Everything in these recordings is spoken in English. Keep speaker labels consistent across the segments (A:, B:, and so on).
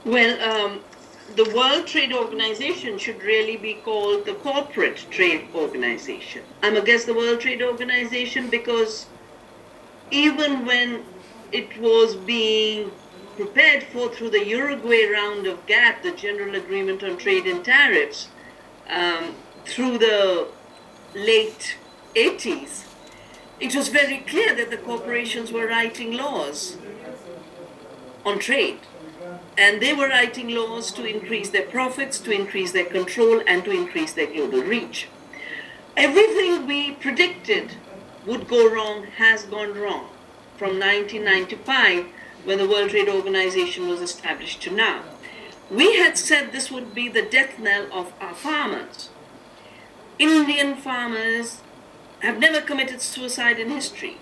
A: The World Trade Organization should really be called the Corporate Trade Organization. I'm against the World Trade Organization because even when it was being prepared for through the Uruguay round of GATT, the General Agreement on Trade and Tariffs, through the late 80s, it was very clear that the corporations were writing laws on trade. And they were writing laws to increase their profits, to increase their control, and to increase their global reach. Everything we predicted would go wrong has gone wrong from 1995, when the World Trade Organization was established, to now. We had said this would be the death knell of our farmers. Indian farmers have never committed suicide in history.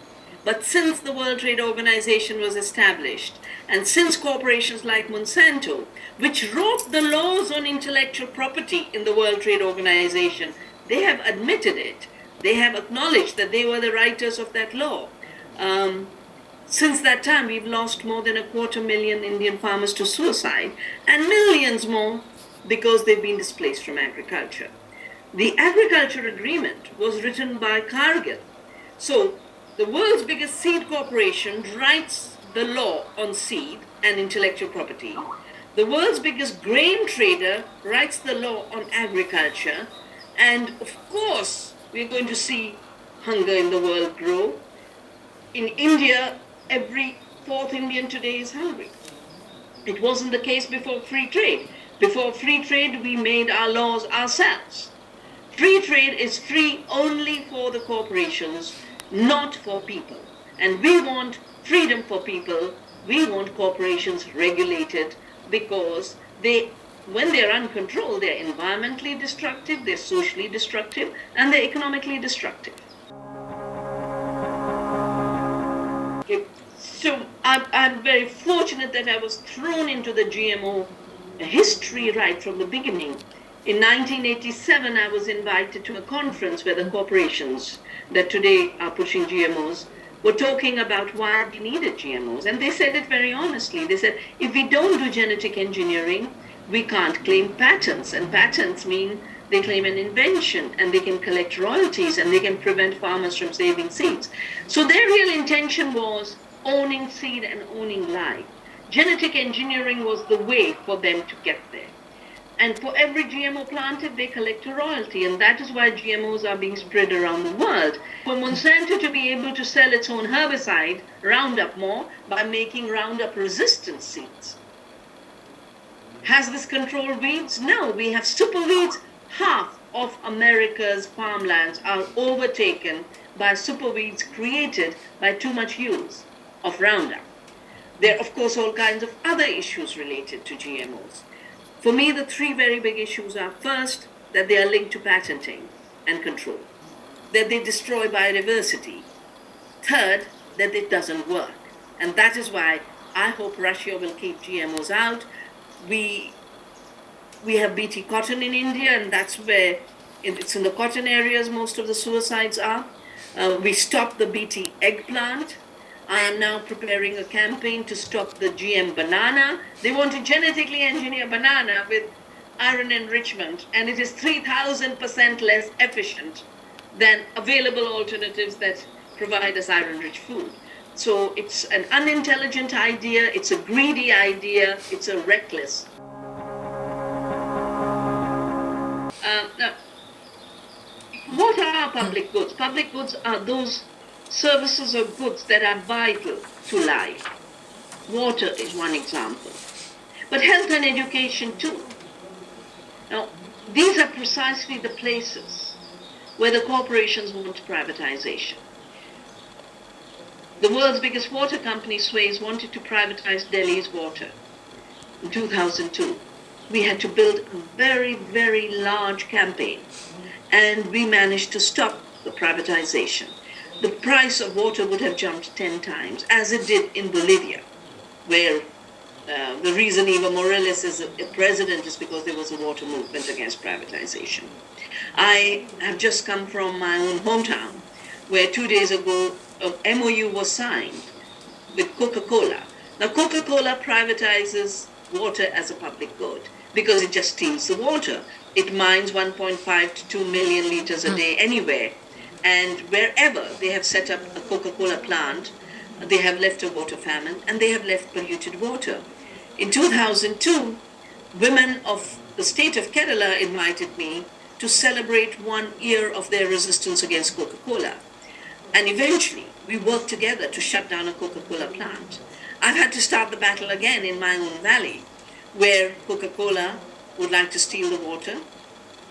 A: But since the World Trade Organization was established, and since corporations like Monsanto, which wrote the laws on intellectual property in the World Trade Organization, they have admitted it. They have acknowledged that they were the writers of that law. Since that time, we've lost more than 250,000 Indian farmers to suicide, and millions more because they've been displaced from agriculture. The agriculture agreement was written by Cargill. So the world's biggest seed corporation writes the law on seed and intellectual property. The world's biggest grain trader writes the law on agriculture. And of course, we're going to see hunger in the world grow. In India, every fourth Indian today is hungry. It wasn't the case before free trade. Before free trade, we made our laws ourselves. Free trade is free only for the corporations, not for people. And we want freedom for people. We want corporations regulated because when they're uncontrolled, they're environmentally destructive, they're socially destructive, and they're economically destructive. So I'm very fortunate that I was thrown into the GMO history right from the beginning. In 1987, I was invited to a conference where the corporations that today are pushing GMOs were talking about why we needed GMOs. And they said it very honestly. They said, if we don't do genetic engineering, we can't claim patents. And patents mean they claim an invention, and they can collect royalties, and they can prevent farmers from saving seeds. So their real intention was owning seed and owning life. Genetic engineering was the way for them to get there. And for every GMO planted, they collect a royalty, and that is why GMOs are being spread around the world. For Monsanto to be able to sell its own herbicide, Roundup, more by making Roundup-resistant seeds. Has this controlled weeds? No, we have super weeds. Half of America's farmlands are overtaken by super weeds created by too much use of Roundup. There are, of course, all kinds of other issues related to GMOs. For me, the three very big issues are, first, that they are linked to patenting and control, that they destroy biodiversity, third, that it doesn't work. And that is why I hope Russia will keep GMOs out. We have BT cotton in India, and that's where it's in the cotton areas most of the suicides are. We stopped the BT eggplant. I am now preparing a campaign to stop the GM banana. They want to genetically engineer banana with iron enrichment, and it is 3,000% less efficient than available alternatives that provide us iron-rich food. So it's an unintelligent idea, it's a greedy idea, it's a reckless. Now, what are public goods? Public goods are those services or goods that are vital to life. Water is one example, but health and education too. Now, these are precisely the places where the corporations want privatization. The world's biggest water company, Suez, wanted to privatize Delhi's water in 2002. We had to build a very, very large campaign, and we managed to stop the privatization. The price of water would have jumped 10 times, as it did in Bolivia, where the reason Evo Morales is a president is because there was a water movement against privatization. I have just come from my own hometown, where 2 days ago an MOU was signed with Coca-Cola. Now, Coca-Cola privatizes water as a public good because it just steals the water. It mines 1.5 to 2 million liters a day anywhere. And wherever they have set up a Coca-Cola plant, they have left a water famine and they have left polluted water. In 2002, women of the state of Kerala invited me to celebrate 1 year of their resistance against Coca-Cola. And eventually, we worked together to shut down a Coca-Cola plant. I've had to start the battle again in my own valley, where Coca-Cola would like to steal the water,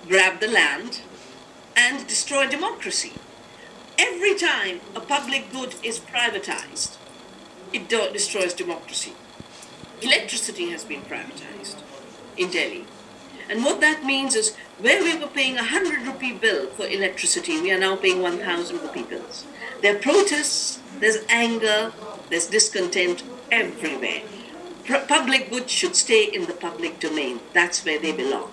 A: grab the land, and destroy democracy. Every time a public good is privatized, it destroys democracy. Electricity has been privatized in Delhi. And what that means is where we were paying a 100 rupee bill for electricity, we are now paying 1,000 rupee bills. There are protests, there's anger, there's discontent everywhere. Public goods should stay in the public domain. That's where they belong.